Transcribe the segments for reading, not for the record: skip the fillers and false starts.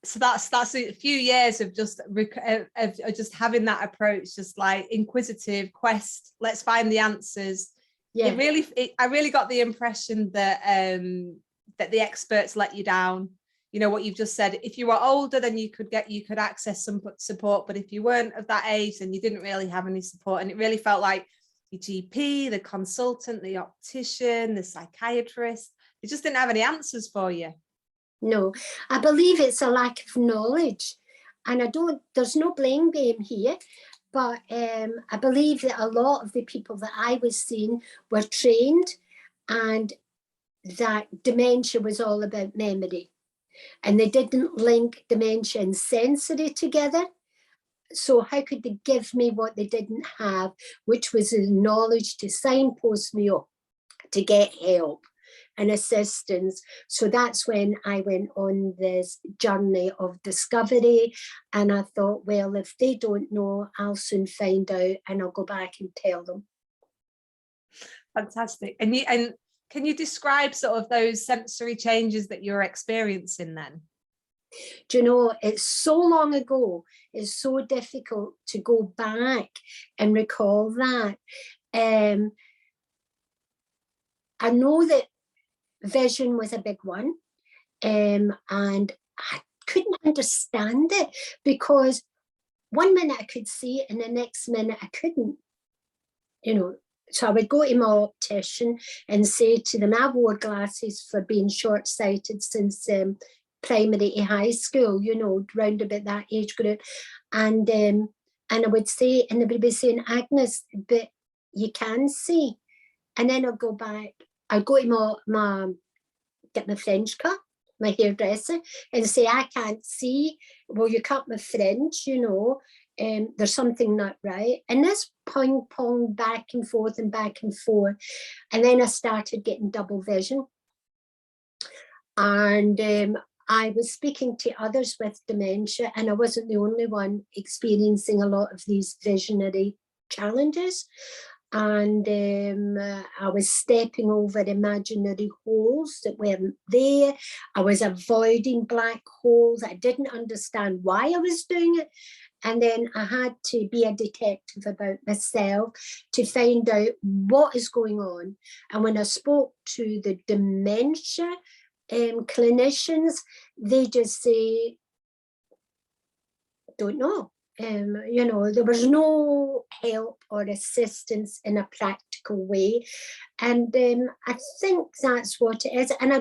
So that's a few years of just having that approach, just like inquisitive quest. Let's find the answers. Yeah. I really got the impression that that the experts let you down. You know what you've just said. If you were older, then you could access some support, but if you weren't of that age, then you didn't really have any support. And it really felt like your GP, the consultant, the optician, the psychiatrist, they just didn't have any answers for you. No, I believe it's a lack of knowledge, and there's no blame game here, but I believe that a lot of the people that I was seeing were trained, and that dementia was all about memory, and they didn't link dementia and sensory together. So how could they give me what they didn't have, which was the knowledge to signpost me up to get help and assistance? So that's when I went on this journey of discovery, and I thought, well, if they don't know, I'll soon find out, and I'll go back and tell them. Fantastic. And can you describe sort of those sensory changes that you're experiencing then? Do you know, it's so long ago, it's so difficult to go back and recall that. I know that vision was a big one, and I couldn't understand it, because one minute I could see it and the next minute I couldn't, you know. So I would go to my optician and say to them, I wore glasses for being short-sighted since primary to high school, you know, round about that age group. And I would say, and they would be saying, Agnes, but you can see. And then I'll go back, I'll go to get my French cut, my hairdresser, and say, I can't see. Well, you cut my French, you know, there's something not right. And this ping pong back and forth and back and forth. And then I started getting double vision. And I was speaking to others with dementia, and I wasn't the only one experiencing a lot of these visionary challenges. And I was stepping over imaginary holes that weren't there. I was avoiding black holes. I didn't understand why I was doing it. And then I had to be a detective about myself to find out what is going on. And when I spoke to the dementia clinicians, they just say, don't know. You know, there was no help or assistance in a practical way. And I think that's what it is. And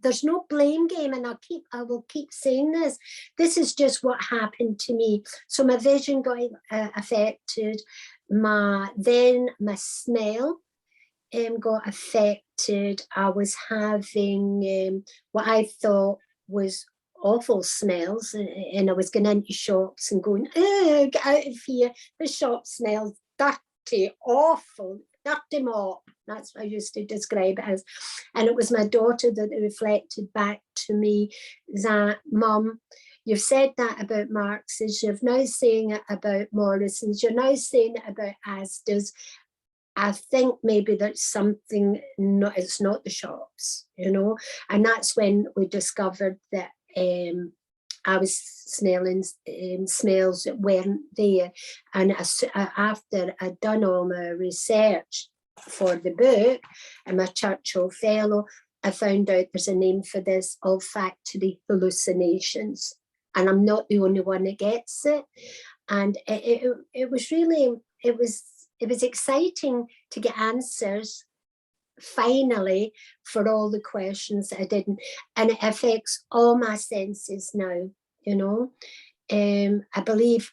there's no blame game, and I will keep saying this. This is just what happened to me. So my vision got affected. My smell got affected. I was having what I thought was awful smells, and I was going into shops and going, oh, get out of here, the shop smells dirty, awful, dirty mop. That's what I used to describe it as. And it was my daughter that reflected back to me that, Mum, you've said that about Marx's, you're now saying it about Morrison's, you're now saying it about Asda's. I think maybe that's something, it's not the shops, you know. And that's when we discovered that I was smelling smells that weren't there. And after I'd done all my research for the book and my Churchill Fellow, I found out there's a name for this: olfactory hallucinations. And I'm not the only one that gets it. And it was really, it was exciting to get answers finally for all the questions that I didn't, and it affects all my senses now, you know. I believe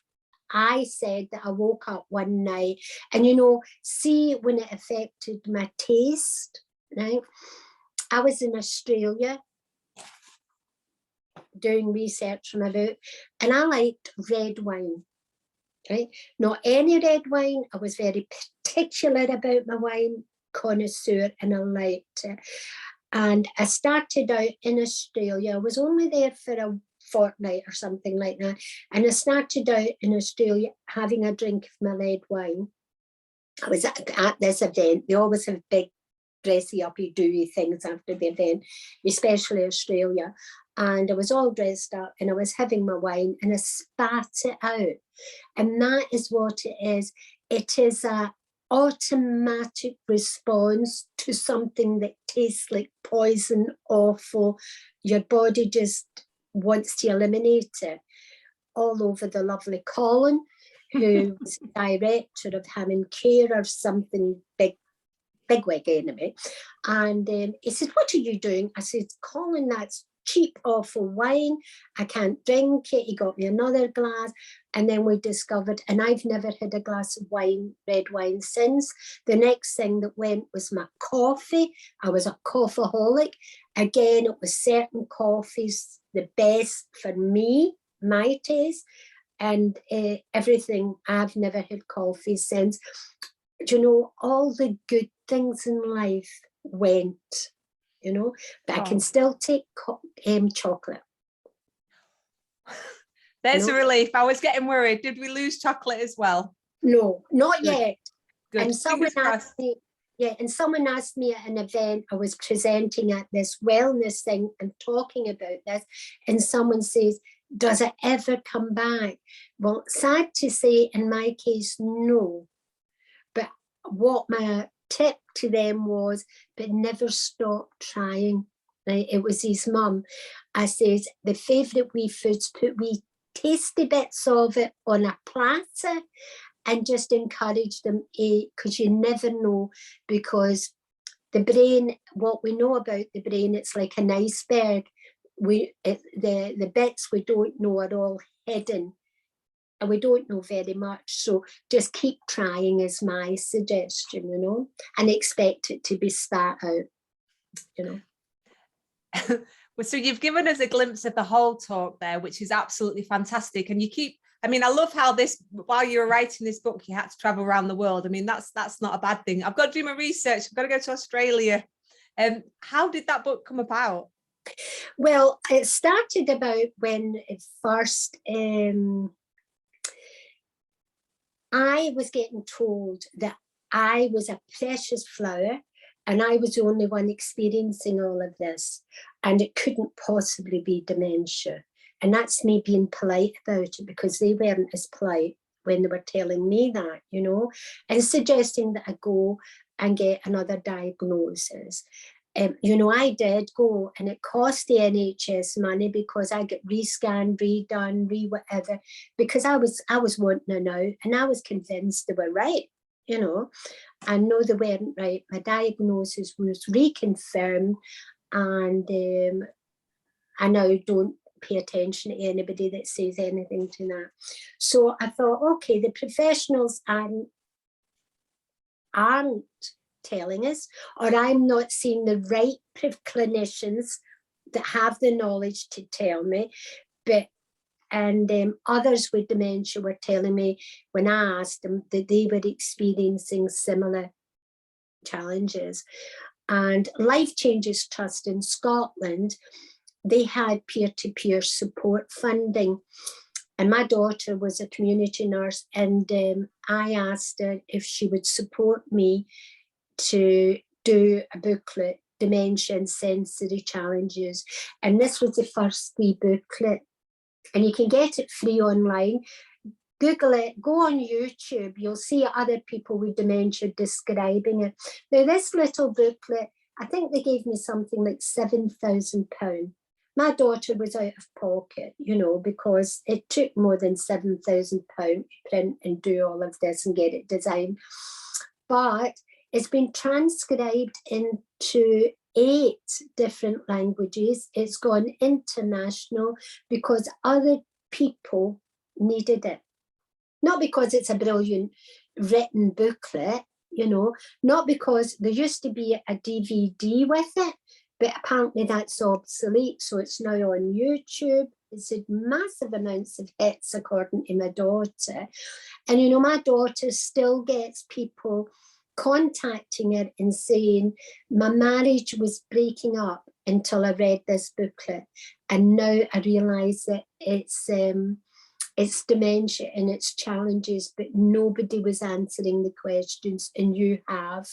I said that I woke up one night, and you know, see, when it affected my taste, right? I was in Australia doing research for my book, and I liked red wine, right? Not any red wine. I was very particular about my wine, connoisseur, and I liked it. And I started out in Australia. I was only there for a fortnight or something like that. And I started out in Australia having a drink of my red wine. I was at this event. They always have big dressy uppy doey things after the event, especially Australia. and I was all dressed up and I was having my wine and I spat it out. And that is what it is. It is a automatic response to something that tastes like poison, awful. Your body just wants to eliminate it. All over the lovely Colin, who was director of Ham and Care or something, bigwig anyway. And he said, "What are you doing?" I said, "Colin, that's cheap, awful wine. I can't drink it." He got me another glass. And then we discovered, and I've never had a glass of wine, red wine, since. The next thing that went was my coffee. I was a coffeeholic. Again, it was certain coffees, the best for me, my taste, and everything. I've never had coffee since. You know, all the good things in life went, you know, but I can still take chocolate. There's a relief. I was getting worried. Did we lose chocolate as well? No, not Good. yet. Good. And someone asked me, someone asked me at an event, I was presenting at this wellness thing and talking about this, and someone says, "Does it ever come back?" Well, sad to say, in my case, no. But what my tip to them was, but never stop trying. Right? It was his mum. I says, the favourite wee foods, put wee tasty bits of it on a platter and just encourage them, because you never know, because the brain, what we know about the brain, it's like an iceberg. The bits we don't know are all hidden, and we don't know very much. So just keep trying is my suggestion, you know, and expect it to be spat out, you know. Well, so you've given us a glimpse of the whole talk there, which is absolutely fantastic. And you keep, I mean, I love how this, while you were writing this book, you had to travel around the world. I mean, that's not a bad thing. I've got to do my research. I've got to go to Australia. How did that book come about? Well, it started about when it first, I was getting told that I was a precious flower and I was the only one experiencing all of this, and it couldn't possibly be dementia. And that's me being polite about it, because they weren't as polite when they were telling me that, you know, and suggesting that I go and get another diagnosis. You know, I did go, and it cost the NHS money because I got rescanned, redone, whatever, because I was wanting to know, and I was convinced they were right, you know. I know they weren't right. My diagnosis was reconfirmed, and I now don't pay attention to anybody that says anything to that. So I thought, okay, the professionals aren't telling us, or I'm not seeing the right clinicians that have the knowledge to tell me. But others with dementia were telling me, when I asked them, that they were experiencing similar challenges. And Life Changes Trust in Scotland, they had peer-to-peer support funding. And my daughter was a community nurse, and I asked her if she would support me to do a booklet, Dementia and Sensory Challenges. And this was the first wee booklet. And you can get it free online. Google it, go on YouTube, you'll see other people with dementia describing it. Now, this little booklet, I think they gave me something like £7,000. My daughter was out of pocket, you know, because it took more than £7,000 to print and do all of this and get it designed. But it's been transcribed into 8 different languages. It's gone international because other people needed it. Not because it's a brilliant written booklet, you know, not because there used to be a DVD with it, but apparently that's obsolete. So it's now on YouTube. It's had massive amounts of hits, according to my daughter. And, you know, my daughter still gets people contacting her and saying, my marriage was breaking up until I read this booklet. And now I realise that it's dementia and its challenges, but nobody was answering the questions, and you have,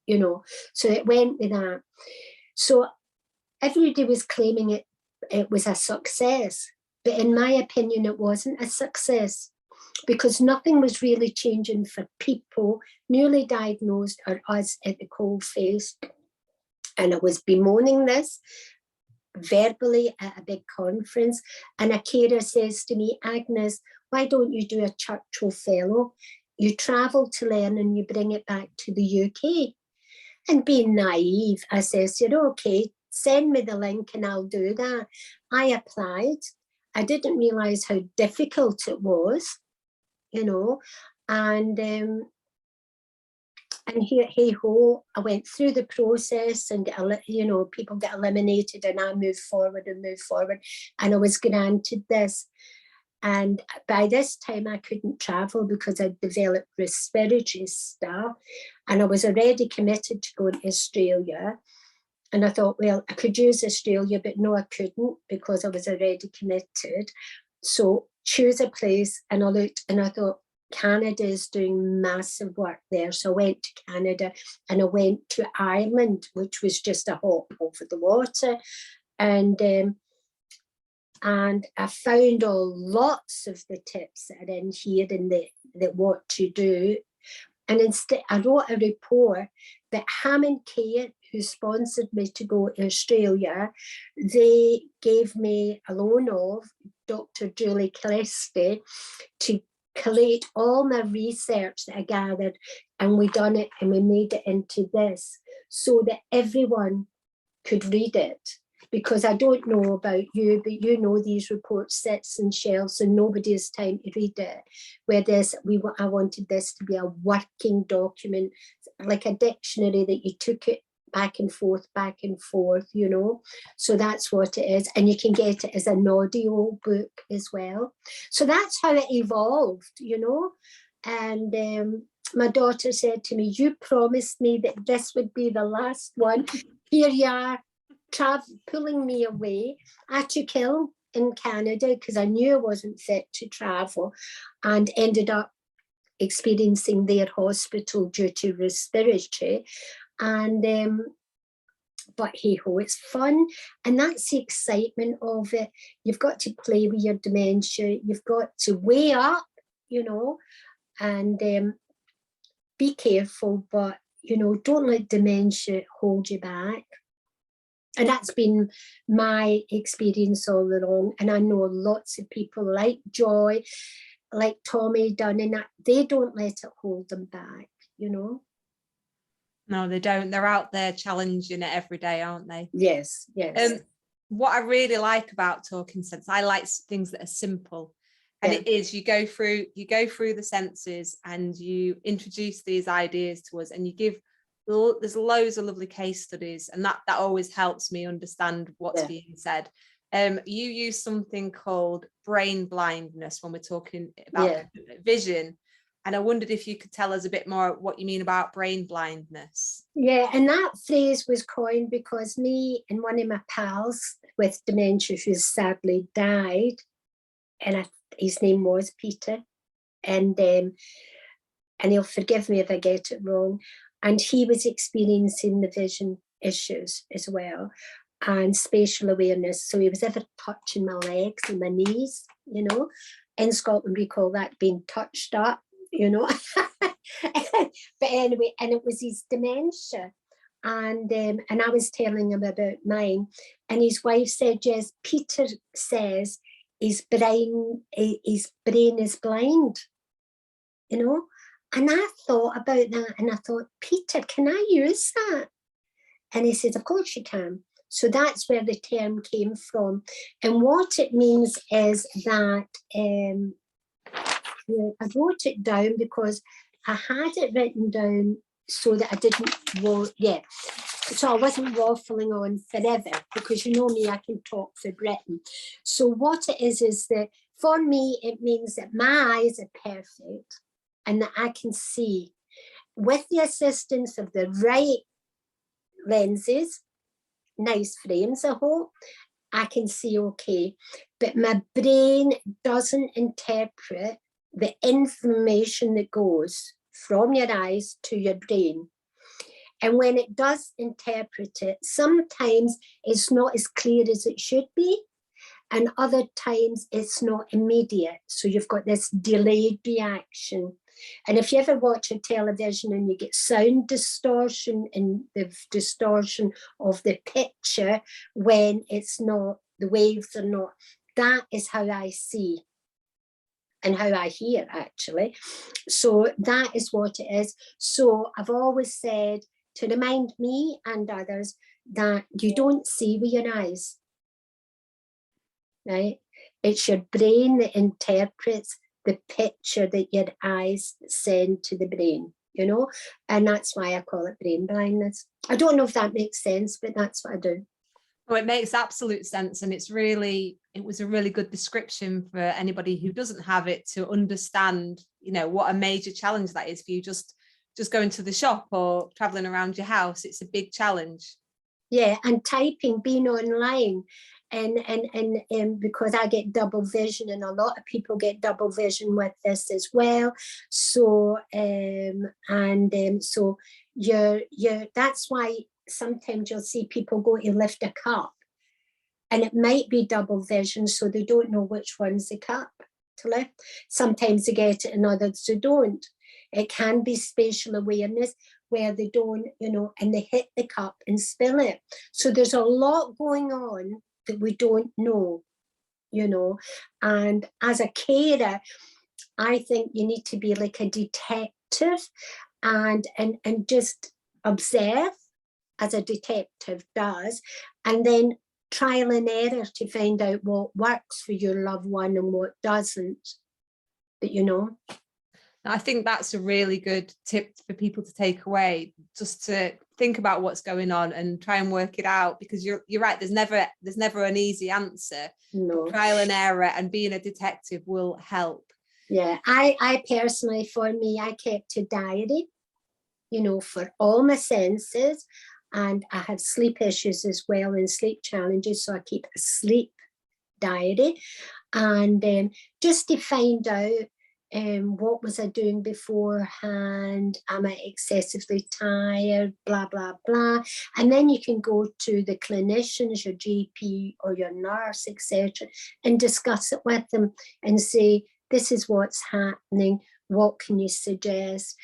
you know. So it went with that. So everybody was claiming it it was a success. But in my opinion, it wasn't a success, because nothing was really changing for people newly diagnosed or us at the coalface. And I was bemoaning this verbally at a big conference, and a carer says to me, Agnes, why don't you do a Churchill Fellow? You travel to learn and you bring it back to the UK. And being naive, I says, you're okay, send me the link and I'll do that. I applied. I didn't realise how difficult it was, you know, and hey ho, I went through the process, and you know, people get eliminated, and I moved forward, and I was granted this. And by this time, I couldn't travel because I'd developed respiratory stuff, and I was already committed to going to Australia. And I thought, well, I could use Australia, but no, I couldn't, because I was already committed. So choose a place, and I looked, and I thought, Canada is doing massive work there. So I went to Canada, and I went to Ireland, which was just a hop over the water. And I found lots of the tips that are in here and that what to do. And instead, I wrote a report that Hammond Care, who sponsored me to go to Australia, they gave me a loan of Dr. Julie Callesti to collate all my research that I gathered, and we done it, and we made it into this so that everyone could read it. Because I don't know about you, but you know, these reports sits on shelves and nobody has time to read it. Where I wanted this to be a working document, like a dictionary that you took it back and forth, you know. So that's what it is. And you can get it as an audio book as well. So that's how it evolved, you know. And my daughter said to me, you promised me that this would be the last one. Here you are, pulling me away. I took ill in Canada because I knew I wasn't fit to travel, and ended up experiencing their hospital due to respiratory. And but hey ho, it's fun, and that's the excitement of it. You've got to play with your dementia, you've got to weigh up, you know, and be careful, but you know, don't let dementia hold you back. And that's been my experience all along. And I know lots of people like Joy, like Tommy Dunn, they don't let it hold them back, you know. No, they don't. They're out there challenging it every day, aren't they? Yes, yes. What I really like about Talking Sense, I like things that are simple. And it is, you go through the senses and you introduce these ideas to us, and you give, there's loads of lovely case studies, and that always helps me understand what's being said. You use something called brain blindness when we're talking about vision. And I wondered if you could tell us a bit more what you mean about brain blindness. Yeah, and that phrase was coined because me and one of my pals with dementia, who sadly died, and his name was Peter, and he'll forgive me if I get it wrong, and he was experiencing the vision issues as well, and spatial awareness. So he was ever touching my legs and my knees, you know. In Scotland, we call that being touched up, you know. But anyway, and it was his dementia. And I was telling him about mine. And his wife said, yes, Peter says his brain is blind, you know. And I thought about that, and I thought, Peter, can I use that? And he said, of course you can. So that's where the term came from. And what it means is that I wrote it down because I had it written down so that I didn't, so I wasn't waffling on forever, because you know me, I can talk for Britain. So what it is that for me, it means that my eyes are perfect and that I can see with the assistance of the right lenses, nice frames, I hope, I can see okay. But my brain doesn't interpret the information that goes from your eyes to your brain. And when it does interpret it, sometimes it's not as clear as it should be. and other times it's not immediate. So you've got this delayed reaction. And if you ever watch a television and you get sound distortion and the distortion of the picture when it's not, the waves are not, that is how I see and how I hear, actually. So that is what it is. So I've always said, to remind me and others, that you don't see with your eyes, right? It's your brain that interprets the picture that your eyes send to the brain, you know, and that's why I call it brain blindness. I don't know if that makes sense, but that's what I do. Oh, it makes absolute sense, and it was a really good description for anybody who doesn't have it to understand, you know, what a major challenge that is for you. Just going to the shop or traveling around your house, it's a big challenge. Yeah, and typing, being online, and because I get double vision, and a lot of people get double vision with this as well. So so you're that's why sometimes you'll see people go to lift a cup, and it might be double vision, so they don't know which one's the cup to lift. Sometimes they get it and others they don't. It can be spatial awareness where they don't, you know, and they hit the cup and spill it. So there's a lot going on that we don't know, you know. And as a carer, I think you need to be like a detective and just observe, as a detective does, and then trial and error to find out what works for your loved one and what doesn't. But you know, I think that's a really good tip for people to take away, just to think about what's going on and try and work it out, because you're right, there's never an easy answer. no. Trial and error and being a detective will help. Yeah, I personally, for me, I kept a diary, you know, for all my senses, and I have sleep issues as well and sleep challenges, so I keep a sleep diary, and just to find out what was I doing beforehand, am I excessively tired, blah, blah, blah. And then you can go to the clinicians, your GP or your nurse, etc., and discuss it with them and say, this is what's happening, what can you suggest?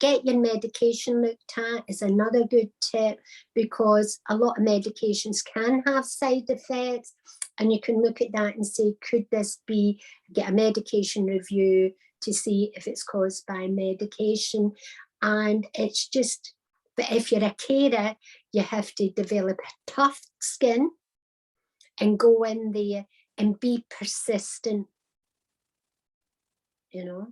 Get your medication looked at is another good tip, because a lot of medications can have side effects, and you can look at that and say, could this be, get a medication review to see if it's caused by medication. And it's just, but if you're a carer, you have to develop a tough skin and go in there and be persistent, you know.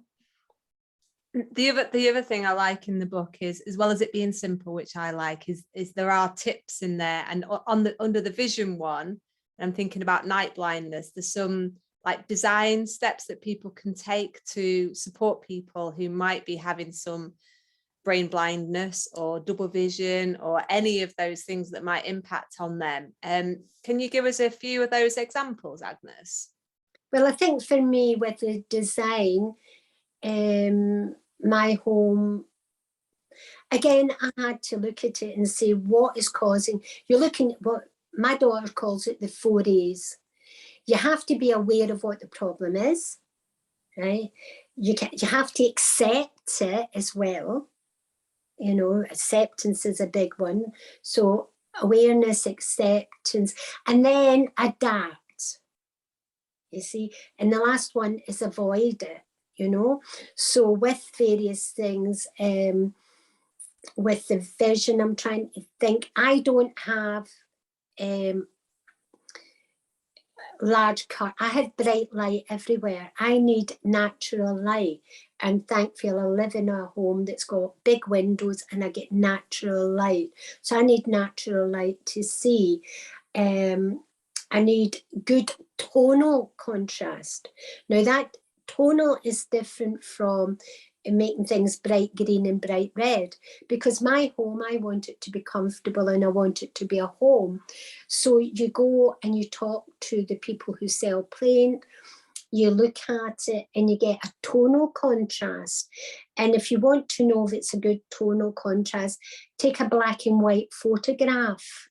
The other thing I like in the book is, as well as it being simple, which I like, is there are tips in there, and under the vision one, I'm thinking about night blindness, there's some like design steps that people can take to support people who might be having some brain blindness or double vision or any of those things that might impact on them. Can you give us a few of those examples, Agnes? Well, I think for me with the design, my home, again, I had to look at it and say, what is causing, you're looking at what my daughter calls it the 4 A's. You have to be aware of what the problem is, right? You have to accept it as well. You know, acceptance is a big one. So awareness, acceptance, and then adapt. You see, and the last one is avoid it, you know. So with various things, with the vision, I'm trying to think, I don't have large car. I have bright light everywhere. I need natural light, and thankfully I live in a home that's got big windows and I get natural light. So I need natural light to see. I need good tonal contrast. Now that tonal is different from making things bright green and bright red, because my home, I want it to be comfortable and I want it to be a home. So you go and you talk to the people who sell paint, you look at it and you get a tonal contrast. And if you want to know if it's a good tonal contrast, take a black and white photograph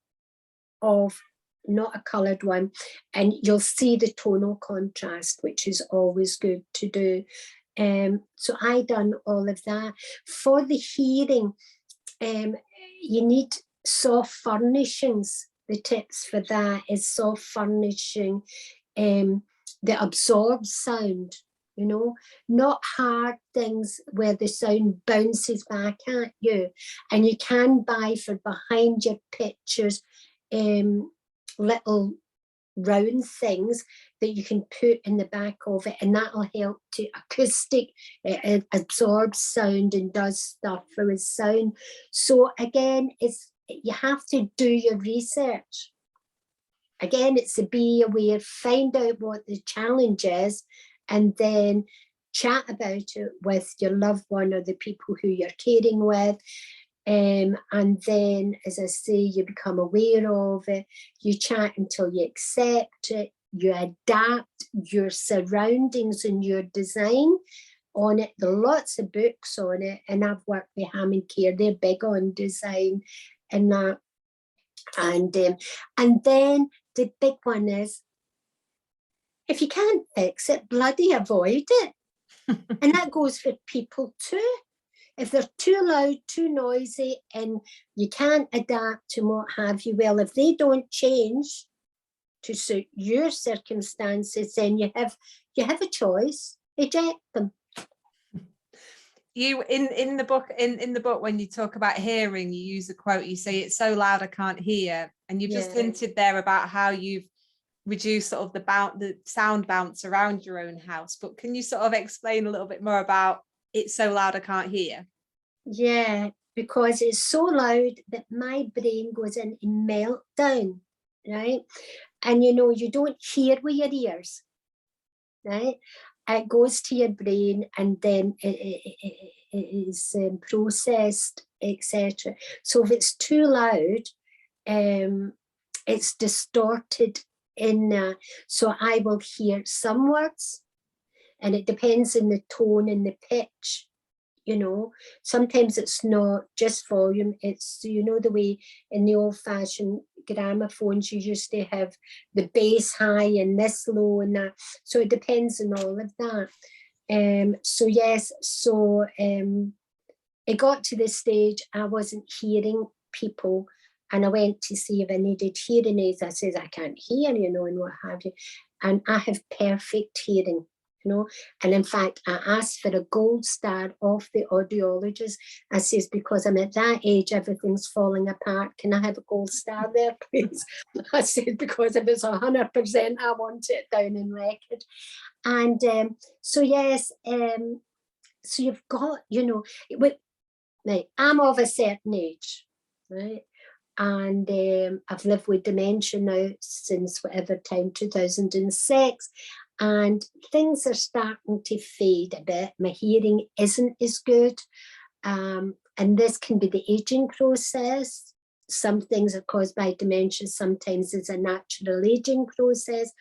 of not a coloured one, and you'll see the tonal contrast, which is always good to do. So I done all of that. For the hearing, you need soft furnishings. The tips for that is soft furnishing that absorbs sound, you know, not hard things where the sound bounces back at you. And you can buy for behind your pictures little round things that you can put in the back of it, and that'll help to acoustic. It absorbs sound and does stuff for its sound. So again, you have to do your research. Again, it's to be aware, find out what the challenge is, and then chat about it with your loved one or the people who you're caring with. And then, as I say, you become aware of it, you chat until you accept it, you adapt your surroundings and your design on it. There are lots of books on it, and I've worked with Hammond Care, they're big on design and that. And then the big one is, if you can't fix it, bloody avoid it. And that goes for people too. If they're too loud, too noisy, and you can't adapt to what have you, well, if they don't change to suit your circumstances, then you have a choice. Eject them. You in the book when you talk about hearing, you use a quote. You say, "It's so loud I can't hear," and you've just hinted there about how you've reduced sort of the sound bounce around your own house. But can you sort of explain a little bit more about "It's so loud I can't hear"? Yeah, because it's so loud that my brain goes into meltdown, right? And you know, you don't hear with your ears, right? It goes to your brain, and then it is processed, etc. So if it's too loud, it's distorted in. So I will hear some words, and it depends on the tone and the pitch. You know, sometimes it's not just volume, it's, you know, the way in the old-fashioned gramophones you used to have the bass high and this low and that. So it depends on all of that. So yes, so it got to this stage I wasn't hearing people, and I went to see if I needed hearing aids. I said, I can't hear, you know, and what have you. And I have perfect hearing. You know, and in fact, I asked for a gold star off the audiologist. I says, because I'm at that age, everything's falling apart. Can I have a gold star there, please? I said, because if it's 100%, I want it down in record. And so yes, so you've got, you know, right, I'm of a certain age, right? And I've lived with dementia now since whatever time, 2006. And things are starting to fade a bit. My hearing isn't as good. And this can be the aging process. Some things are caused by dementia, sometimes it's a natural aging process.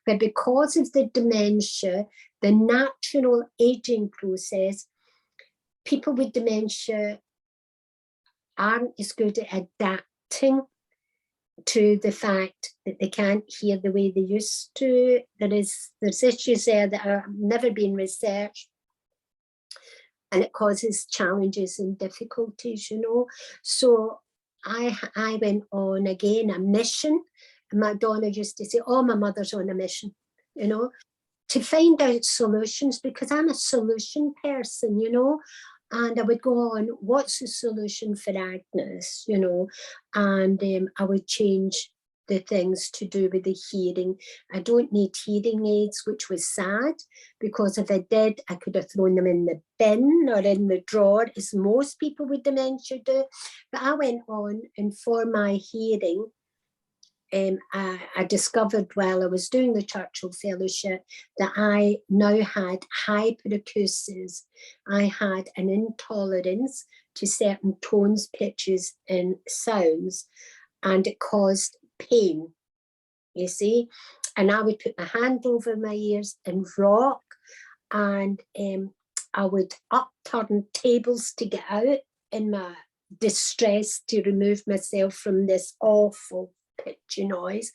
But because of the dementia, the natural aging process, people with dementia aren't as good at adapting to the fact that they can't hear the way they used to. There's issues there that are never been researched, and it causes challenges and difficulties, you know. So I went on again a mission. Madonna used to say, oh, my mother's on a mission, you know, to find out solutions, because I'm a solution person, you know. And I would go on, what's the solution for Agnes, you know, and I would change the things to do with the hearing. I don't need hearing aids, which was sad, because if I did, I could have thrown them in the bin or in the drawer, as most people with dementia do. But I went on, and for my hearing, I discovered while I was doing the Churchill Fellowship that I now had hyperacusis. I had an intolerance to certain tones, pitches, and sounds, and it caused pain, you see. And I would put my hand over my ears and rock, and I would upturn tables to get out in my distress to remove myself from this awful pitchy noise.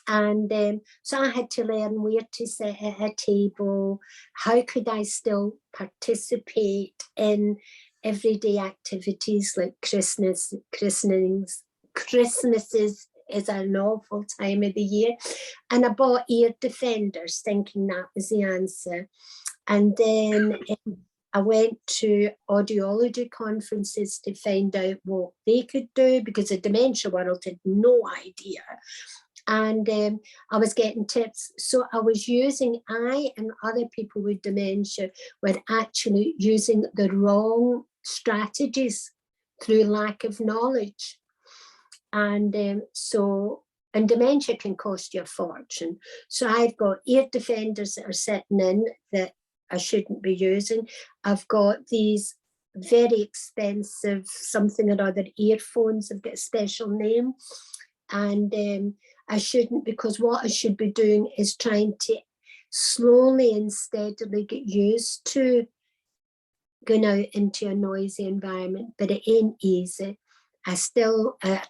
And so I had to learn where to sit at a table, how could I still participate in everyday activities like christenings. Christmases is an awful time of the year. And I bought ear defenders thinking that was the answer. And then I went to audiology conferences to find out what they could do, because the dementia world had no idea. And I was getting tips. So I and other people with dementia were actually using the wrong strategies through lack of knowledge. And and dementia can cost you a fortune. So I've got ear defenders that are sitting in that I shouldn't be using. I've got these very expensive something or other earphones. I've got a special name. And I shouldn't, because what I should be doing is trying to slowly and steadily get used to going out into a noisy environment, but it ain't easy. I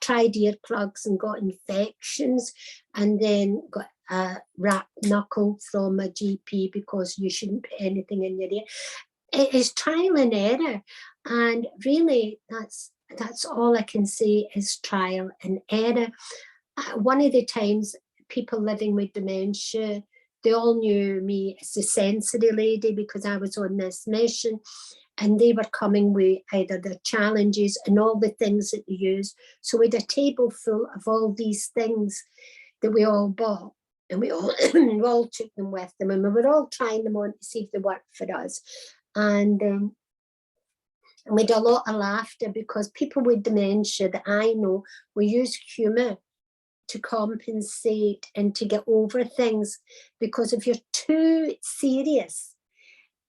tried earplugs and got infections, and then got a wrapped knuckle from a GP because you shouldn't put anything in your ear. It is trial and error, and really that's all I can say is trial and error. One of the times, people living with dementia, they all knew me as the sensory lady because I was on this mission, and they were coming with either their challenges and all the things that they use. So we had a table full of all these things that we all bought, and we all took them with them, and we were all trying them on to see if they worked for us. And we had a lot of laughter because people with dementia that I know will use humour to compensate and to get over things, because if you're too serious,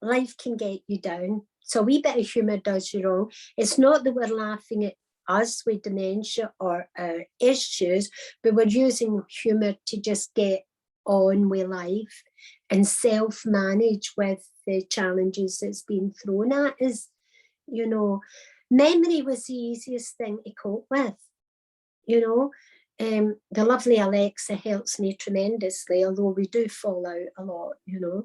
life can get you down. So a wee bit of humour does you wrong. It's not that we're laughing at us with dementia or our issues, but we're using humour to just get on with life and self-manage with the challenges that's been thrown at us. You know, memory was the easiest thing to cope with. You know, the lovely Alexa helps me tremendously, although we do fall out a lot, you know.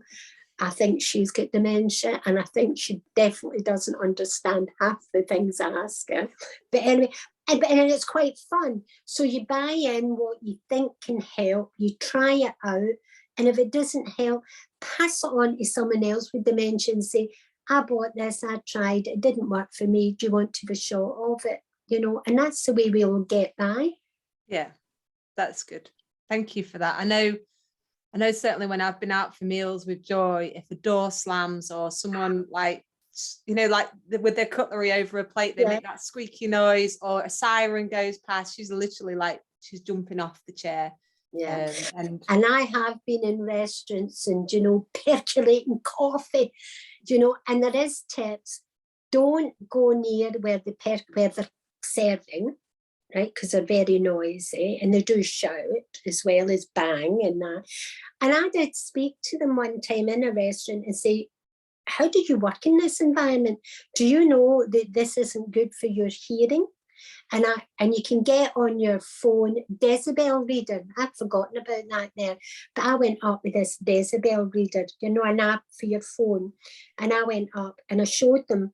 I think she's got dementia, and I think she definitely doesn't understand half the things I ask her. But anyway, and it's quite fun. So you buy in what you think can help, you try it out, and if it doesn't help, pass it on to someone else with dementia and say, I bought this, I tried, it didn't work for me, do you want to have a shot of it? You know, and that's the way we'll get by. Yeah, that's good. Thank you for that. I know certainly when I've been out for meals with Joy, if a door slams or someone like, you know, like with their cutlery over a plate, they make that squeaky noise, or a siren goes past, she's literally like, she's jumping off the chair. Yeah, and I have been in restaurants and, you know, percolating coffee, you know, and there is tips. Don't go near where they're serving, right, because they're very noisy and they do shout as well as bang and that. And I did speak to them one time in a restaurant and say, how do you work in this environment? Do you know that this isn't good for your hearing? And you can get on your phone decibel reader. I'd forgotten about that there, but I went up with this decibel reader, you know, an app for your phone. And I went up and I showed them,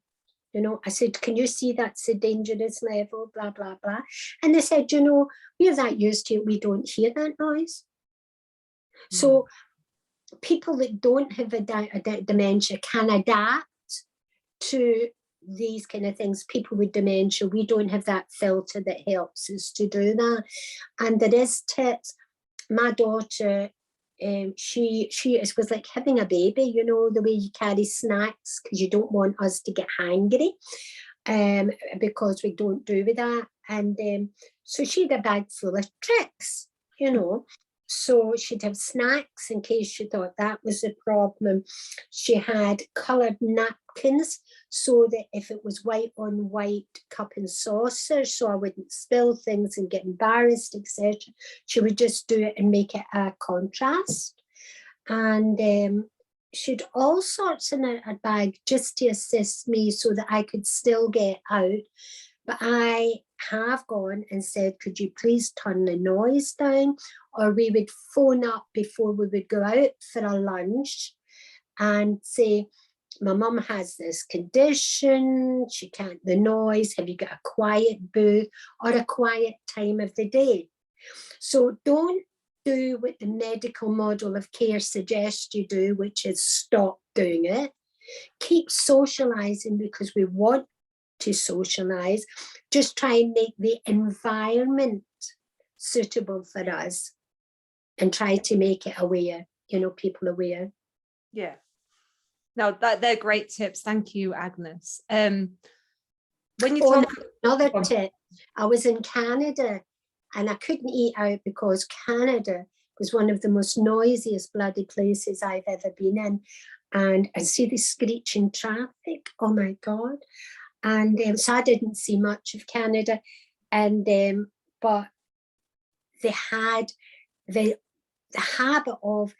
you know, I said, can you see that's a dangerous level, blah, blah, blah. And they said, you know, we're that used to it, we don't hear that noise. So people that don't have a dementia can adapt to these kind of things. People with dementia, we don't have that filter that helps us to do that. And there is tips. My daughter, she was like having a baby, you know, the way you carry snacks because you don't want us to get hangry, because we don't do with that. And so she had a bag full of tricks, you know. So she'd have snacks in case she thought that was a problem. She had coloured napkins so that if it was white on white cup and saucer, so I wouldn't spill things and get embarrassed, etc. She would just do it and make it a contrast. And she'd all sorts in a bag just to assist me so that I could still get out. But I have gone and said, could you please turn the noise down? Or we would phone up before we would go out for a lunch and say, my mum has this condition, she can't, the noise, have you got a quiet booth or a quiet time of the day? So don't do what the medical model of care suggests you do, which is stop doing it. Keep socializing because we want to socialize. Just try and make the environment suitable for us and try to make it aware, you know, people aware. Yeah. No, they're great tips. Thank you, Agnes. When you talk another tip, I was in Canada and I couldn't eat out because Canada was one of the most noisiest bloody places I've ever been in. And I see the screeching traffic, oh my God. And so I didn't see much of Canada. And but they had the habit of,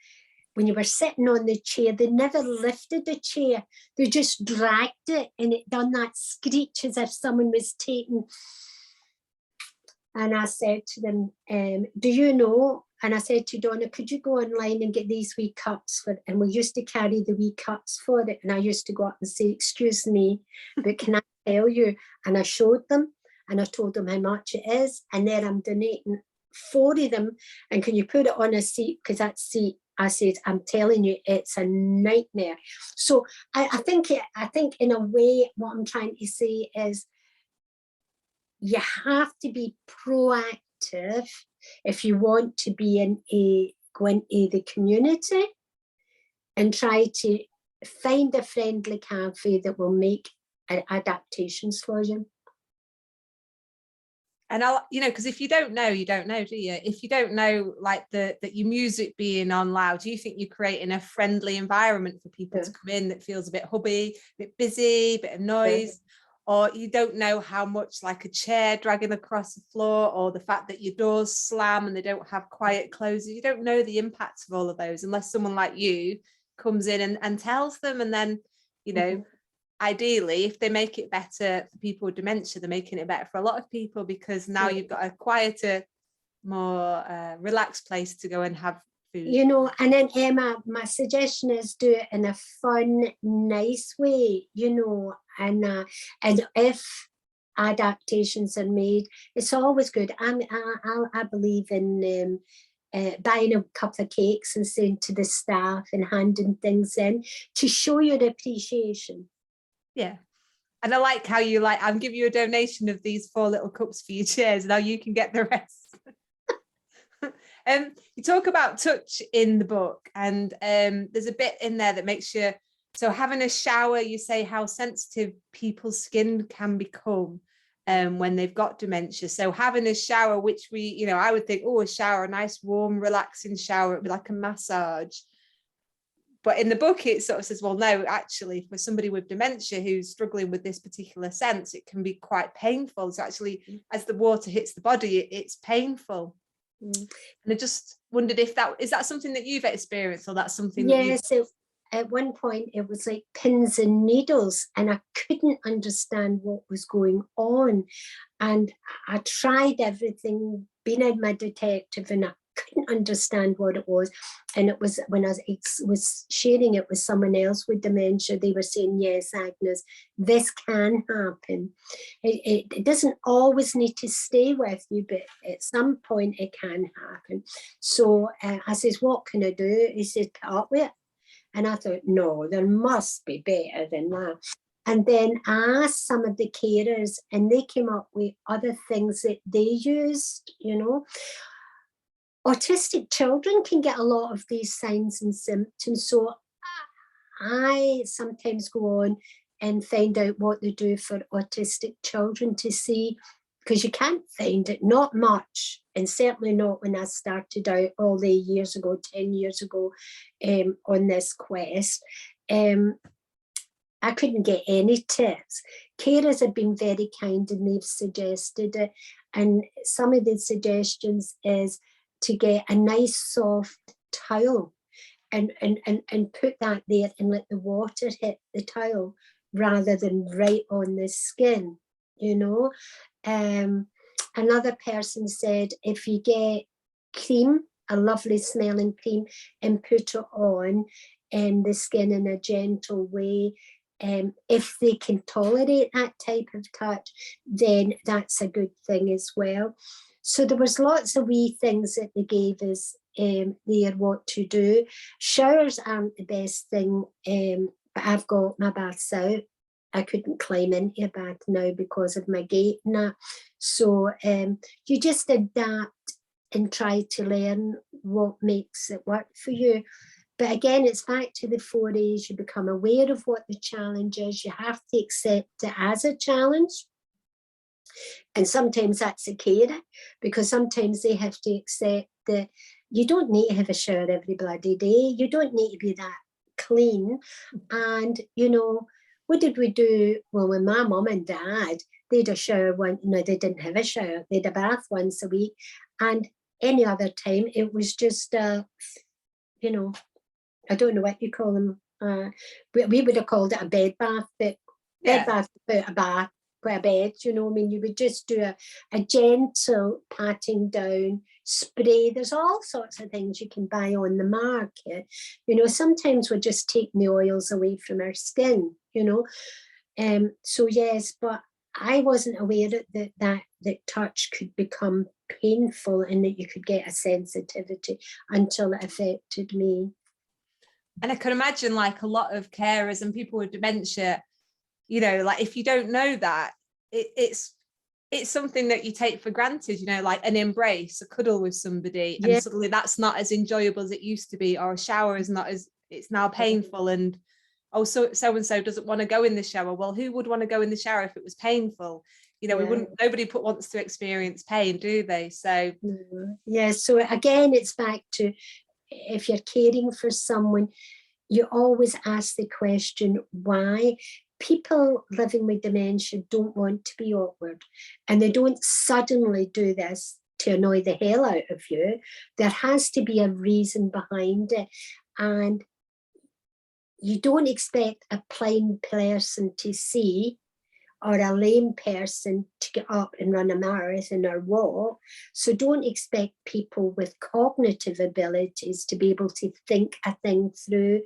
when you were sitting on the chair, they never lifted the chair. They just dragged it and it done that screech as if someone was taking. And I said to them, do you know? And I said to Donna, could you go online and get these wee cups for it? And we used to carry the wee cups for it. And I used to go up and say, excuse me, but can I tell you? And I showed them and I told them how much it is. And then I'm donating 4 of them. And can you put it on a seat? Because that seat, I said, I'm telling you, it's a nightmare. So I think in a way, what I'm trying to say is you have to be proactive if you want to be go into the community and try to find a friendly cafe that will make adaptations for you. And I'll, you know, because if you don't know, you don't know, do you? If you don't know, like that your music being on loud, do you think you're creating a friendly environment for people to come in that feels a bit hubby, a bit busy, a bit of noise? Or you don't know how much, like a chair dragging across the floor, or the fact that your doors slam and they don't have quiet closes. You don't know the impacts of all of those unless someone like you comes in and tells them. And then, you know, ideally, if they make it better for people with dementia, they're making it better for a lot of people, because now you've got a quieter, more relaxed place to go and have food. You know, and then Emma, my suggestion is do it in a fun, nice way, you know, and if adaptations are made, it's always good. I believe in buying a couple of cakes and saying to the staff and handing things in to show your appreciation. Yeah. And I like how you like, I'll give you a donation of these 4 little cups for your chairs. Now you can get the rest. You talk about touch in the book, and there's a bit in there that makes you, so having a shower, you say how sensitive people's skin can become when they've got dementia. So having a shower, which we, you know, I would think, oh, a shower, a nice warm relaxing shower, it'd be like a massage. But in the book, it sort of says, well, no, actually, for somebody with dementia who's struggling with this particular sense, it can be quite painful. So actually, as the water hits the body, it's painful. And I just wondered if is that something that you've experienced, or that's something yes, at one point it was like pins and needles and I couldn't understand what was going on, and I tried everything, being a my detective, and I couldn't understand what it was. And it was when I was sharing it with someone else with dementia, they were saying, yes, Agnes, this can happen. It doesn't always need to stay with you, but at some point it can happen. So I says, what can I do? He said, put up with it. And I thought, no, there must be better than that. And then I asked some of the carers and they came up with other things that they used, you know. Autistic children can get a lot of these signs and symptoms. So I sometimes go on and find out what they do for autistic children to see, because you can't find it, not much, and certainly not when I started out all the years ago, 10 years ago, on this quest. I couldn't get any tips. Carers have been very kind and they've suggested it. And some of the suggestions is to get a nice soft towel and put that there and let the water hit the towel rather than right on the skin. you know. Another person said, if you get cream, a lovely smelling cream, and put it on the skin in a gentle way, if they can tolerate that type of touch, then that's a good thing as well. So there was lots of wee things that they gave us there what to do. Showers aren't the best thing, but I've got my baths out. I couldn't climb into a bath now because of my gait and that. So you just adapt and try to learn what makes it work for you. But again, it's back to the 4 A's. You become aware of what the challenge is. You have to accept it as a challenge. And sometimes that's a carer, because sometimes they have to accept that you don't need to have a shower every bloody day. You don't need to be that clean. And, you know, what did we do? Well, when my mum and dad, they'd a shower no, they didn't have a shower. They'd a bath once a week. And any other time, it was just, you know, I don't know what you call them. We would have called it a bed bath, but bed bath without a bath, a bed, you know. I mean, you would just do a gentle patting down, spray. There's all sorts of things you can buy on the market. You know, sometimes we're just taking the oils away from our skin, you know. So yes, but I wasn't aware that touch could become painful and that you could get a sensitivity until it affected me. And I can imagine, like, a lot of carers and people with dementia, you know, like, if you don't know that, it's something that you take for granted, you know, like an embrace, a cuddle with somebody, and suddenly that's not as enjoyable as it used to be, or a shower is not as, it's now painful, and oh, so and so doesn't want to go in the shower. Well, who would want to go in the shower if it was painful? You know, we wouldn't, nobody wants to experience pain, do they? So yeah, so again, it's back to, if you're caring for someone, you always ask the question, why? People living with dementia don't want to be awkward, and they don't suddenly do this to annoy the hell out of you. There has to be a reason behind it, and you don't expect a blind person to see, or a lame person to get up and run a marathon or walk. So don't expect people with cognitive abilities to be able to think a thing through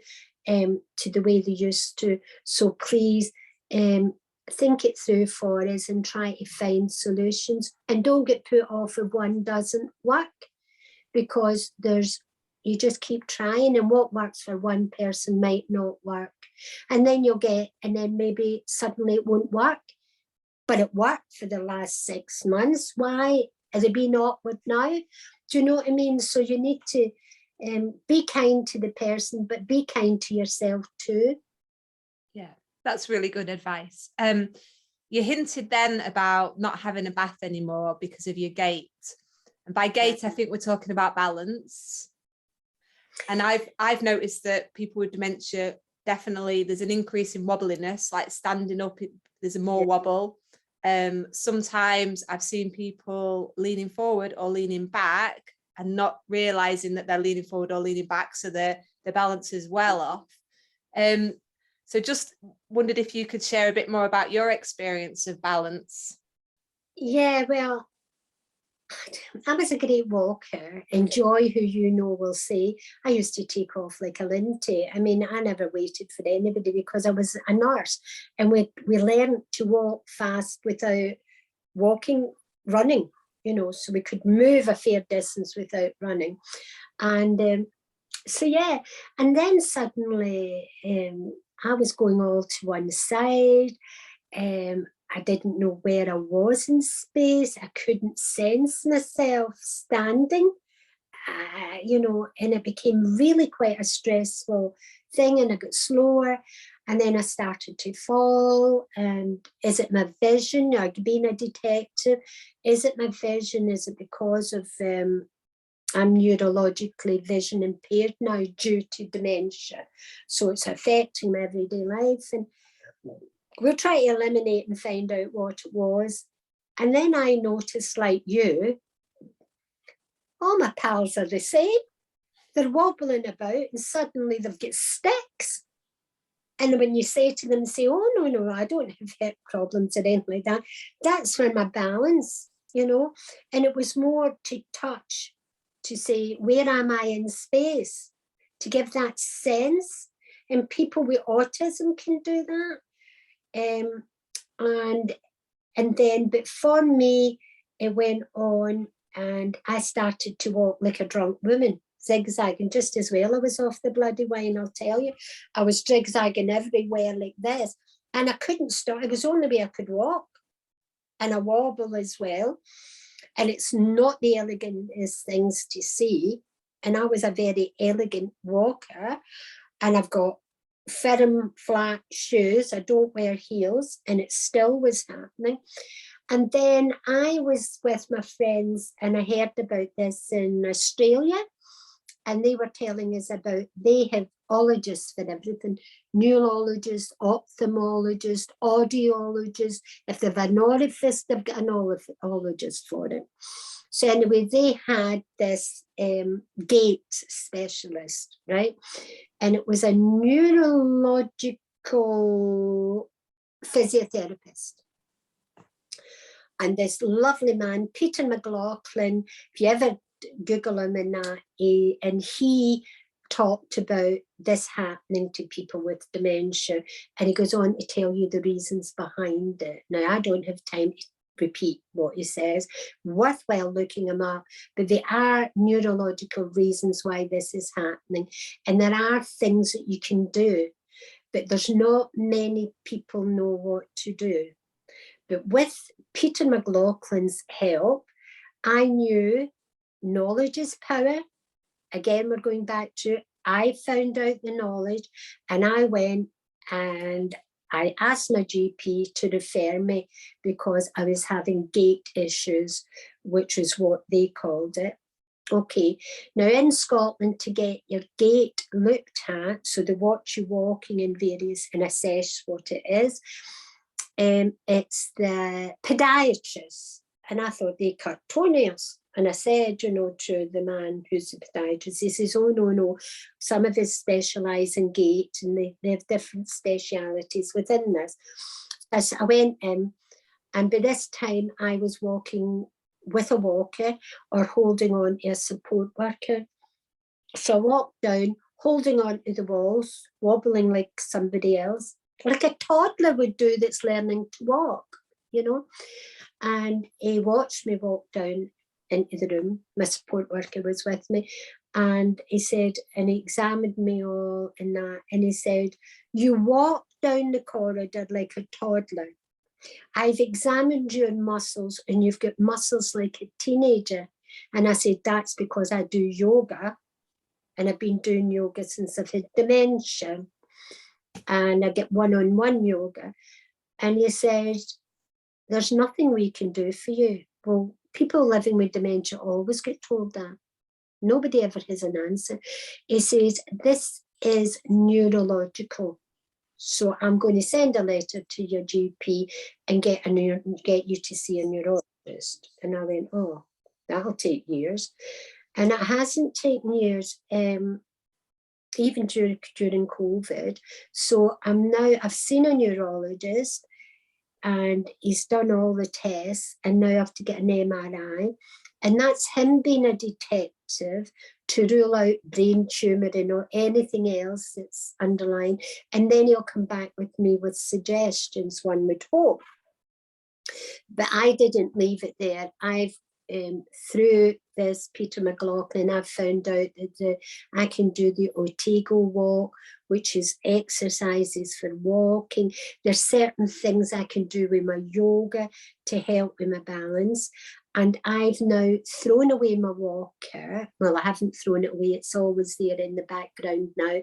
to the way they used to. So please think it through for us and try to find solutions. And don't get put off if one doesn't work, because you just keep trying, and what works for one person might not work. And then maybe suddenly it won't work, but it worked for the last 6 months. Why? Is it being awkward now? Do you know what I mean? So you need to be kind to the person, but be kind to yourself too. Yeah, that's really good advice. You hinted then about not having a bath anymore because of your gait. And by gait, I think we're talking about balance. And I've noticed that people with dementia, definitely there's an increase in wobbliness, like standing up, there's a more wobble. Sometimes I've seen people leaning forward or leaning back and not realizing that they're leaning forward or leaning back, so their balance is well off. So just wondered if you could share a bit more about your experience of balance. Yeah, well, I was a great walker, and Joy, who you know, will say, I used to take off like a linty. I mean, I never waited for anybody because I was a nurse, and we learned to walk fast without running, you know, so we could move a fair distance without running. And so, yeah, and then suddenly I was going all to one side. I didn't know where I was in space. I couldn't sense myself standing, you know, and it became really quite a stressful thing, and I got slower, and then I started to fall. And is it my vision? Or being a detective, is it my vision? Is it because of I'm neurologically vision impaired now due to dementia, so it's affecting my everyday life? And we'll try to eliminate and find out what it was. And then I noticed, like you, all my pals are the same. They're wobbling about and suddenly they've got sticks. And when you say to them, say, oh, no, I don't have hip problems or anything like that, that's for my balance, you know. And it was more to touch, to say, where am I in space? To give that sense. And people with autism can do that. And then, but for me, it went on and I started to walk like a drunk woman, zigzagging just as well. I was off the bloody wine, I'll tell you. I was zigzagging everywhere like this. And I couldn't stop. It was the only way I could walk. And I wobble as well. And it's not the elegantest things to see. And I was a very elegant walker. And I've got firm, flat shoes. I don't wear heels. And it still was happening. And then I was with my friends and I heard about this in Australia. And they were telling us about, they have ologists for everything, neurologists, ophthalmologists, audiologists. If they've an orifice, they've got an ologist for it. So anyway, they had this gait specialist, right? And it was a neurological physiotherapist. And this lovely man, Peter McLaughlin, if you ever Google him in that, and he talked about this happening to people with dementia, and he goes on to tell you the reasons behind it. Now, I don't have time to repeat what he says, worthwhile looking him up, but there are neurological reasons why this is happening, and there are things that you can do, but there's not many people know what to do. But with Peter McLaughlin's help, I knew knowledge is power. Again, we're going back to, I found out the knowledge and I went and I asked my GP to refer me because I was having gait issues, which is what they called it. Okay, now in Scotland, to get your gait looked at, so they watch you walking in various and assess what it is, it's the podiatrist. And I thought they cut toenails. And I said, you know, to the man who's the podiatrist, he says, oh, no, some of us specialise in gait and they have different specialities within this. As I went in, and by this time I was walking with a walker or holding on to a support worker. So I walked down, holding on to the walls, wobbling like somebody else, like a toddler would do that's learning to walk, you know. And he watched me walk down into the room. My support worker was with me. And he said, and he examined me all in that. And he said, you walk down the corridor like a toddler. I've examined your muscles and you've got muscles like a teenager. And I said, that's because I do yoga. And I've been doing yoga since I've had dementia. And I get one-on-one yoga. And he said, there's nothing we can do for you. Well, people living with dementia always get told that. Nobody ever has an answer. He says, this is neurological. So I'm going to send a letter to your GP and get you to see a neurologist. And I went, oh, that'll take years. And it hasn't taken years, even during COVID. So I've seen a neurologist and he's done all the tests and now I have to get an MRI. And that's him being a detective to rule out brain tumoring or anything else that's underlying. And then he'll come back with me with suggestions, one would hope. But I didn't leave it there. I've through this Peter McLaughlin, I've found out that I can do the Otago walk, which is exercises for walking. There's certain things I can do with my yoga to help with my balance. And I've now thrown away my walker. Well, I haven't thrown it away. It's always there in the background now.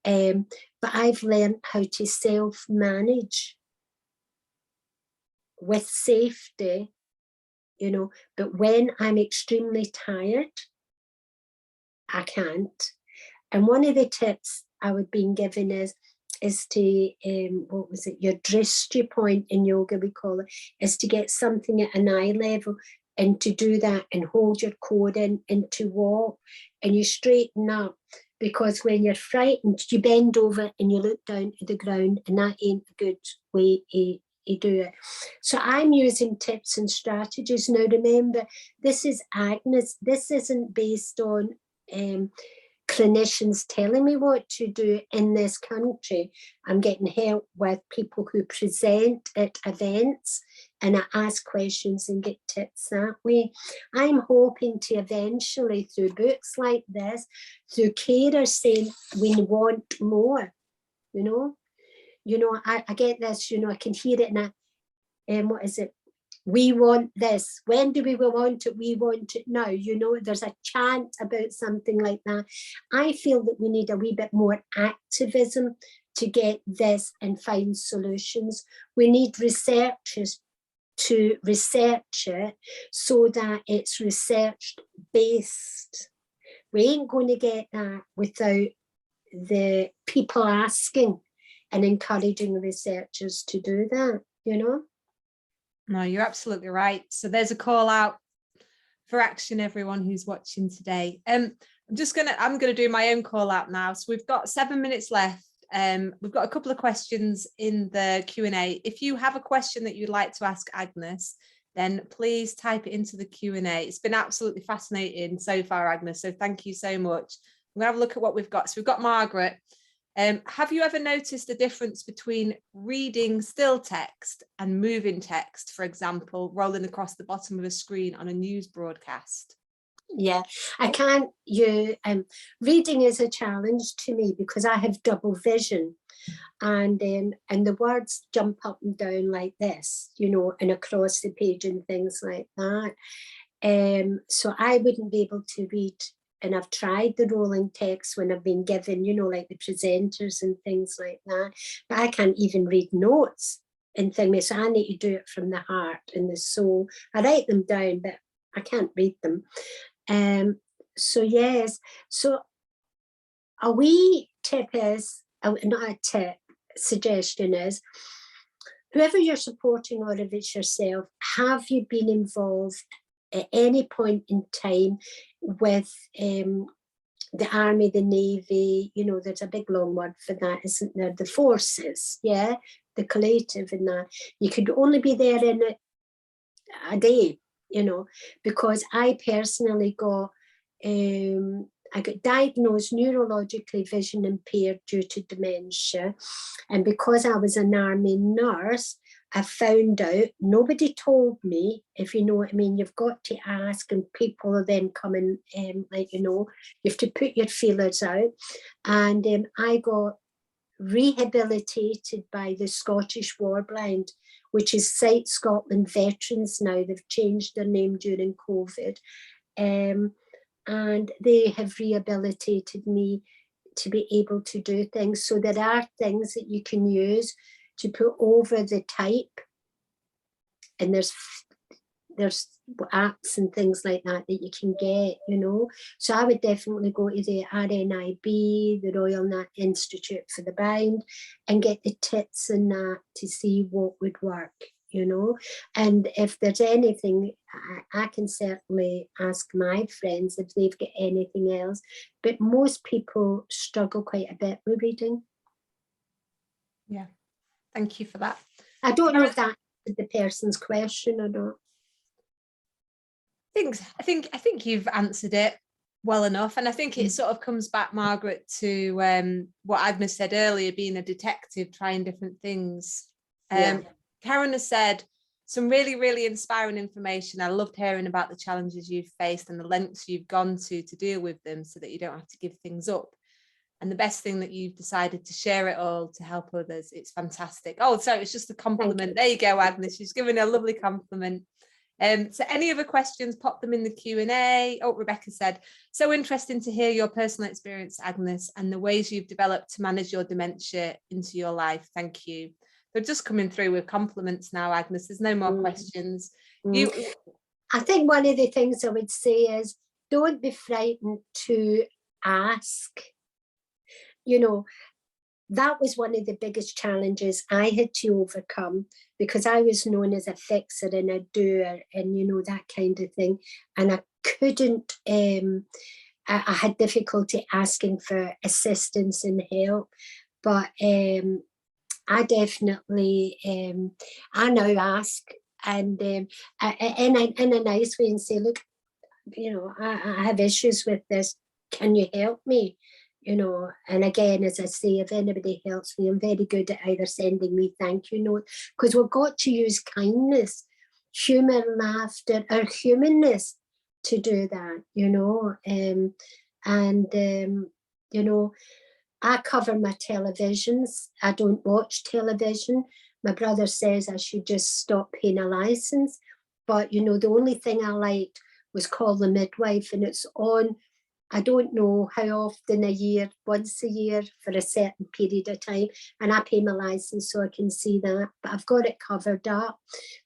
But I've learned how to self-manage with safety, you know, but when I'm extremely tired, I can't. And one of the tips I would been given is to, what was it, your drishti point in yoga, we call it, is to get something at an eye level and to do that and hold your core in and to walk and you straighten up. because when you're frightened, you bend over and you look down to the ground, and that ain't a good way to do it. So I'm using tips and strategies. Now remember, this is Agnes. This isn't based on clinicians telling me what to do in this country. I'm getting help with people who present at events, and I ask questions and get tips that way. I'm hoping to eventually, through books like this, through carers saying we want more, I get this, I can hear it in what is it? We want this. When do we want it? We want it now. There's a chant about something like that. I feel that we need a wee bit more activism to get this and find solutions. We need researchers to research it so that it's research based. We ain't going to get that without the people asking and encouraging researchers to do that, No, you're absolutely right. So there's a call out for action, everyone who's watching today. I'm gonna do my own call out now. So we've got 7 minutes left. We've got a couple of questions in the Q&A. If you have a question that you'd like to ask Agnes, then please type it into the Q&A. It's been absolutely fascinating so far, Agnes. So thank you so much. We'll have a look at what we've got. So we've got Margaret. Have you ever noticed the difference between reading still text and moving text, for example, rolling across the bottom of a screen on a news broadcast? Yeah, I can't. Reading is a challenge to me because I have double vision, and the words jump up and down like this, and across the page and things like that. So I wouldn't be able to read. And I've tried the rolling text when I've been given, like the presenters and things like that. But I can't even read notes and things. So I need to do it from the heart and the soul. I write them down, but I can't read them. So yes. So a wee tip is, not a tip, suggestion is, whoever you're supporting, or if it's yourself, have you been involved at any point in time with the army, the navy, there's a big long word for that, isn't there? The forces, yeah, the collective in that. You could only be there in a day, because I personally I got diagnosed neurologically vision impaired due to dementia. And because I was an army nurse, I found out, nobody told me, if you know what I mean. You've got to ask, and people are then coming, you have to put your feelers out. And I got rehabilitated by the Scottish Warblind, which is Sight Scotland Veterans now. They've changed their name during COVID. And they have rehabilitated me to be able to do things. So there are things that you can use to put over the type, and there's apps and things like that you can get, So I would definitely go to the RNIB, the Royal Institute for the Blind, and get the tips and that to see what would work, And if there's anything, I can certainly ask my friends if they've got anything else. But most people struggle quite a bit with reading. Yeah. Thank you for that. I don't know if that is the person's question or not. I think you've answered it well enough, and I think it sort of comes back, Margaret, to what Agnes said earlier, being a detective, trying different things. Karen has said some really, really inspiring information. I loved hearing about the challenges you've faced and the lengths you've gone to deal with them, so that you don't have to give things up. And the best thing that you've decided to share it all to help others. It's fantastic. Oh, sorry, it's just a compliment. There you go, Agnes. She's giving a lovely compliment. So any other questions, pop them in the Q&A. Oh, Rebecca said, so interesting to hear your personal experience, Agnes, and the ways you've developed to manage your dementia into your life. Thank you. They're just coming through with compliments now, Agnes. There's no more questions. I think one of the things I would say is, don't be frightened to ask. That was one of the biggest challenges I had to overcome, because I was known as a fixer and a doer and, that kind of thing. And I couldn't I had difficulty asking for assistance and help, but I definitely, I now ask, and in a nice way, and say, look, you know, I have issues with this. Can you help me? You know, and again, as I say, if anybody helps me, I'm very good at either sending me thank you note, because we've got to use kindness, humour, laughter, our humanness to do that, you know. You know, I cover my televisions. I don't watch television. My brother says I should just stop paying a license. But, you know, the only thing I liked was Call the Midwife, and it's on, I don't know how often a year, once a year for a certain period of time. And I pay my license so I can see that, but I've got it covered up.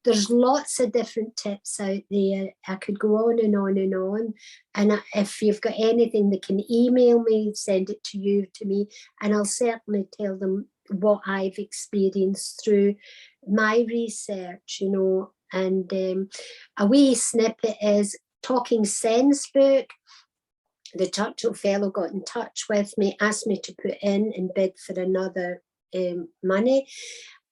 There's lots of different tips out there. I could go on and on and on. And if you've got anything, they can email me, send it to me, and I'll certainly tell them what I've experienced through my research, you know. And a wee snippet is Talking Sense book. The Churchill fellow got in touch with me, asked me to put in and bid for another money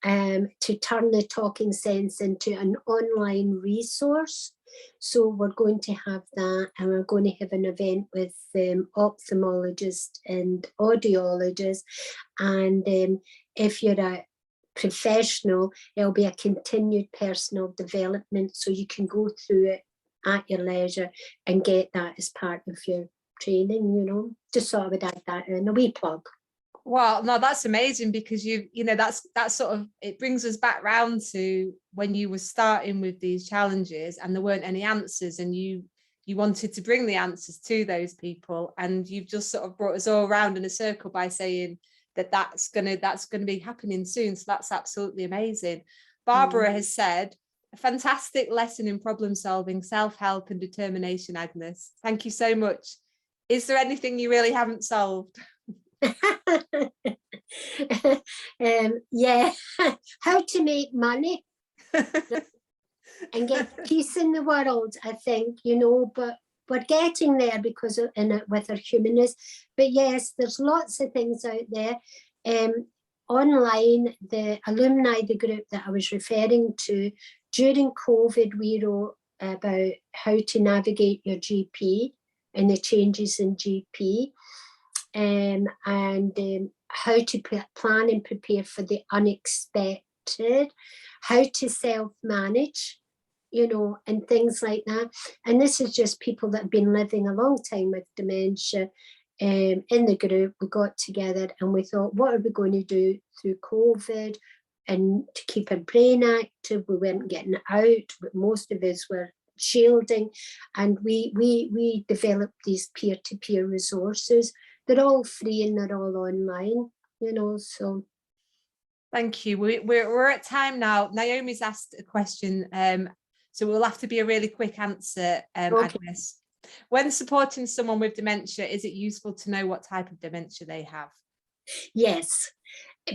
to turn the Talking Sense into an online resource. So we're going to have that, and we're going to have an event with ophthalmologists and audiologists. And if you're a professional, it'll be a continued personal development, so you can go through it at your leisure and get that as part of your training, you know. Just sort of would add that in, a wee plug. Well, no, that's amazing, because you know, that's sort of, it brings us back round to when you were starting with these challenges and there weren't any answers, and you wanted to bring the answers to those people, and you've just sort of brought us all around in a circle by saying that that's gonna be happening soon. So that's absolutely amazing. Barbara has said, a fantastic lesson in problem solving, self-help and determination, Agnes. Thank you so much. Is there anything you really haven't solved? Yeah, how to make money and get peace in the world, I think, you know, but we're getting there because of, in it with our humanness. But yes, there's lots of things out there. Online, the alumni, the group that I was referring to, during COVID, we wrote about how to navigate your GP and the changes in GP, and how to plan and prepare for the unexpected, how to self-manage, you know, and things like that. And this is just people that have been living a long time with dementia. In the group, we got together and we thought, what are we going to do through COVID and to keep our brain active? We weren't getting out, but most of us were shielding, and we developed these peer-to-peer resources. They're all free and they're all online, you know. So thank you. We're at time now. Naomi's asked a question, so we'll have to be a really quick answer, okay. Agnes. When supporting someone with dementia, is it useful to know what type of dementia they have? Yes,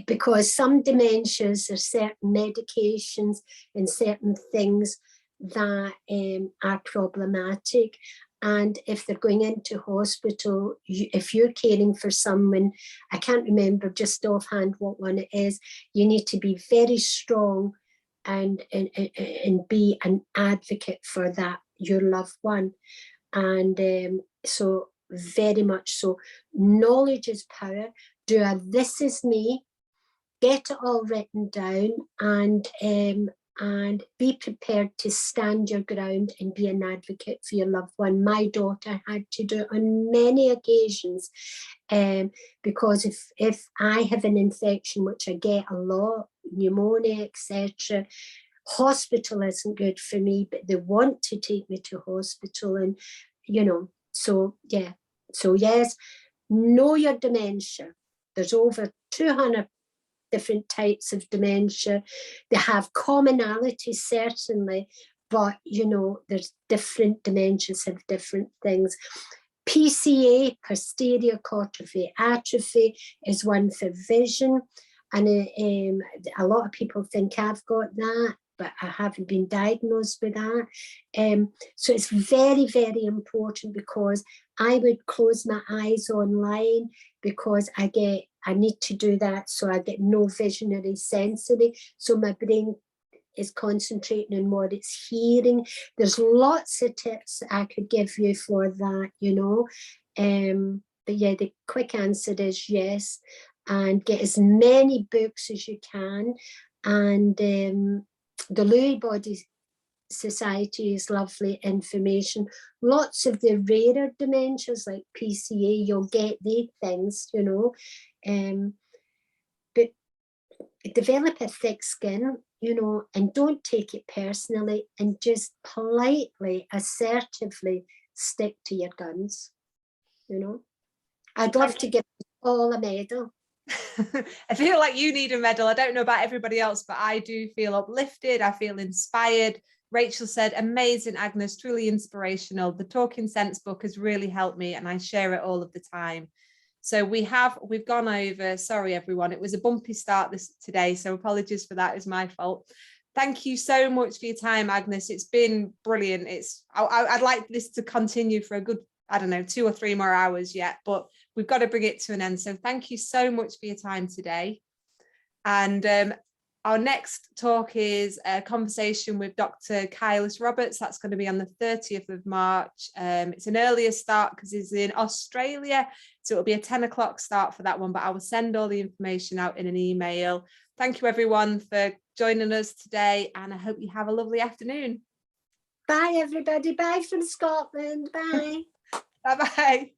because some dementias are certain medications and certain things that are problematic. And if they're going into hospital, if you're caring for someone, I can't remember just offhand what one it is, you need to be very strong and be an advocate for that, your loved one. And so very much so, knowledge is power. Do a this is me, get it all written down, and be prepared to stand your ground and be an advocate for your loved one. My daughter had to do it on many occasions, because if I have an infection, which I get a lot, pneumonia, etc., hospital isn't good for me, but they want to take me to hospital, and you know, so yeah. So yes, know your dementia. There's over 200 different types of dementia. They have commonalities, certainly, but you know, there's different dementias have different things. PCA, posterior cortical atrophy, is one for vision, and a lot of people think I've got that, but I haven't been diagnosed with that. So it's very, very important, because I would close my eyes online because I need to do that, so I get no visionary sensory, so my brain is concentrating on what it's hearing. There's lots of tips I could give you for that, you know. But yeah, the quick answer is yes, and get as many books as you can. And the Lewy Body Society is lovely information. Lots of the rarer dementias like PCA, you'll get these things, you know. But develop a thick skin, you know, and don't take it personally, and just politely, assertively stick to your guns, you know. I'd love to give all a medal. I feel like you need a medal. I don't know about everybody else, but I do feel uplifted. I feel inspired. Rachel said, amazing, Agnes, truly inspirational. The Talking Sense book has really helped me, and I share it all of the time. So we've gone over. Sorry, everyone. It was a bumpy start today, so apologies for that. It's my fault. Thank you so much for your time, Agnes. It's been brilliant. I'd like this to continue for a good, I don't know, 2 or 3 more hours yet, but we've got to bring it to an end. So thank you so much for your time today. And our next talk is a conversation with Dr. Kailis Roberts. That's going to be on the 30th of March. It's an earlier start because he's in Australia. So it'll be a 10 o'clock start for that one, but I will send all the information out in an email. Thank you, everyone, for joining us today. And I hope you have a lovely afternoon. Bye, everybody. Bye from Scotland. Bye. Bye-bye.